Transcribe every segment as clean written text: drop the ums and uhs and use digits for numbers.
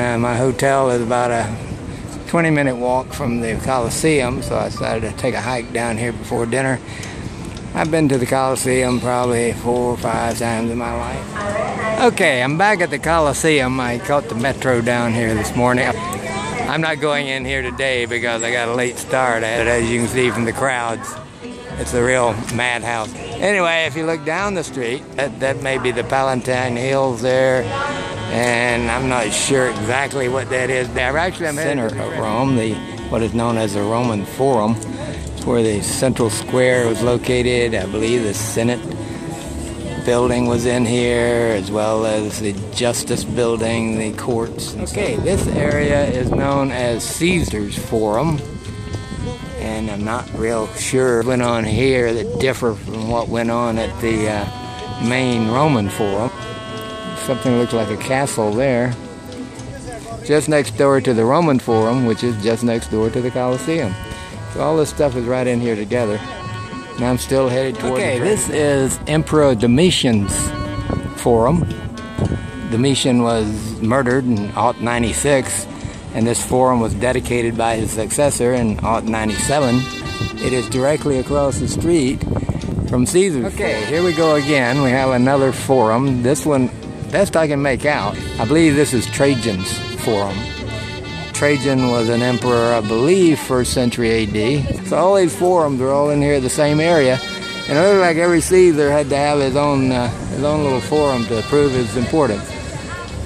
My hotel is about a 20-minute walk from the Coliseum, so I decided to take a hike down here before dinner. I've been to the Coliseum probably 4 or 5 times in my life. Okay, I'm back at the Coliseum. I caught the metro down here this morning. I'm not going in here today because I got a late start, as you can see from the crowds. It's a real madhouse. Anyway, if you look down the street, that may be the Palatine Hills there, and I'm not sure exactly what that is. Actually, I'm in the center of Rome, what is known as the Roman Forum. It's where the central square was located. I believe the Senate building was in here, as well as the Justice building, the courts. Okay, this area is known as Caesar's Forum, and I'm not real sure what went on here that differ from what went on at the main Roman Forum. Something looks like a castle there, just next door to the Roman Forum, which is just next door to the Coliseum. So all this stuff is right in here together. And I'm still headed toward the train. This is Emperor Domitian's Forum. Domitian was murdered in 96, and this forum was dedicated by his successor in 97. It is directly across the street from Caesar's. Okay, here we go again. We have another forum. This one, best I can make out, I believe this is Trajan's Forum. Trajan was an emperor, I believe, 1st century AD. So all these forums are all in here, the same area. And it looks like every Caesar had to have his own little forum to prove his importance.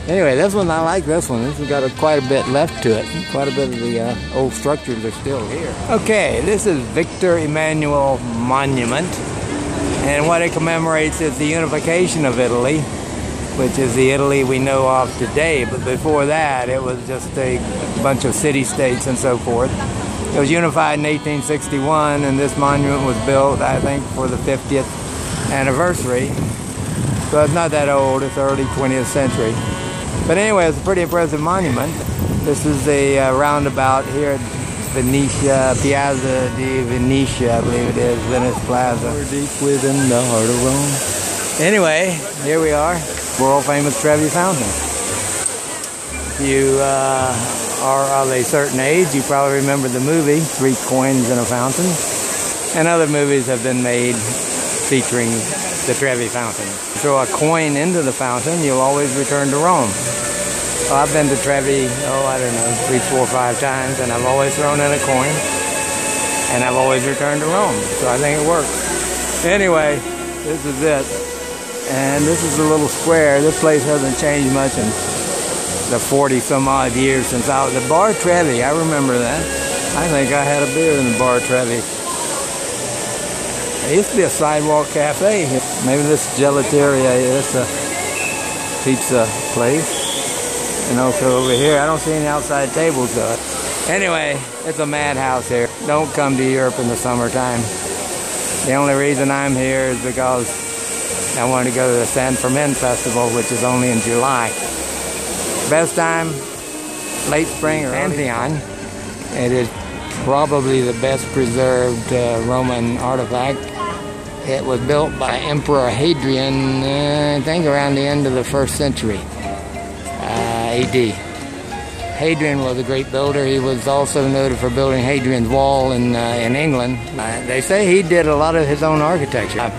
Anyway, this one, I like this one. This has got quite a bit left to it. Quite a bit of the old structures are still here. Okay, this is Victor Emmanuel Monument. And what it commemorates is the unification of Italy, which is the Italy we know of today. But before that, it was just a bunch of city-states and so forth. It was unified in 1861, and this monument was built, I think, for the 50th anniversary. So it's not that old, it's early 20th century. But anyway, it's a pretty impressive monument. This is a roundabout here at Venetia, Piazza di Venetia, I believe it is, Venice Plaza. We're deep within the heart of Rome. Anyway, here we are. World-famous Trevi Fountain. If you are of a certain age, you probably remember the movie, 3 Coins in a Fountain. And other movies have been made featuring the Trevi Fountain. Throw a coin into the fountain, you'll always return to Rome. Well, I've been to Trevi, I don't know, 3, 4, 5 times, and I've always thrown in a coin, and I've always returned to Rome. So I think it works. Anyway, this is it. And this is a little square. This place hasn't changed much in the 40-some-odd years since I was at Bar Trevi. I remember that. I think I had a beer in the Bar Trevi. It used to be a sidewalk cafe. Maybe this gelateria, this a pizza place. And also over here, I don't see any outside tables though. Anyway, it's a madhouse here. Don't come to Europe in the summertime. The only reason I'm here is because I wanted to go to the San Fermin Festival, which is only in July. Best time, late spring or Pantheon. It is probably the best preserved Roman artifact. It was built by Emperor Hadrian, I think around the end of the 1st century AD. Hadrian was a great builder. He was also noted for building Hadrian's Wall in England. They say he did a lot of his own architecture.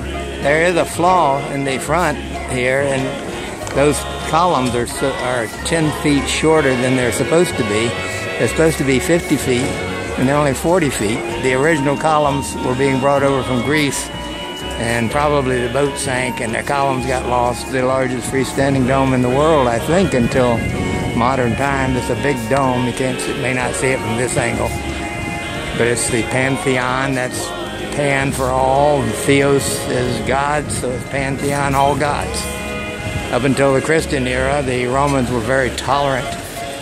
There is a flaw in the front here, and those columns are 10 feet shorter than they're supposed to be. They're supposed to be 50 feet, and they're only 40 feet. The original columns were being brought over from Greece, and probably the boat sank, and the columns got lost. The largest freestanding dome in the world, I think, until modern times. It's a big dome. You may not see it from this angle, but it's the Pantheon. That's Pan for all, and Theos is God, so it's Pantheon, all gods. Up until the Christian era, the Romans were very tolerant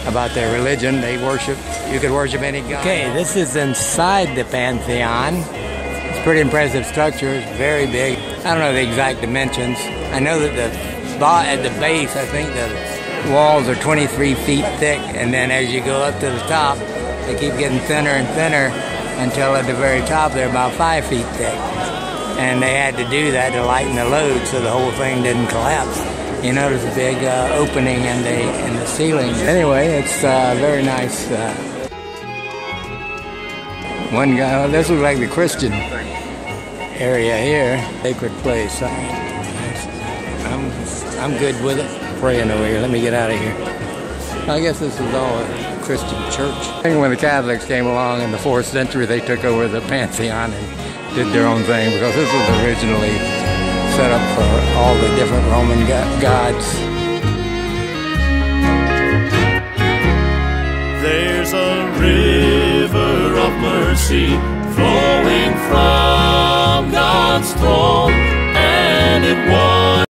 about their religion. You could worship any god. Okay, this is inside the Pantheon. It's a pretty impressive structure. It's very big. I don't know the exact dimensions. I know that at the base, I think the walls are 23 feet thick, and then as you go up to the top, they keep getting thinner and thinner, until at the very top they're about 5 feet thick. And they had to do that to lighten the load so the whole thing didn't collapse. You notice a big opening in the ceiling. Anyway, it's very nice. One guy, well, this looks like the Christian area here. Sacred place. I'm good with it. Praying over here. Let me get out of here. I guess this is all a Christian church. I think when the Catholics came along in the 4th century, they took over the Pantheon and did their own thing, because this was originally set up for all the different Roman gods. There's a river of mercy flowing from God's throne.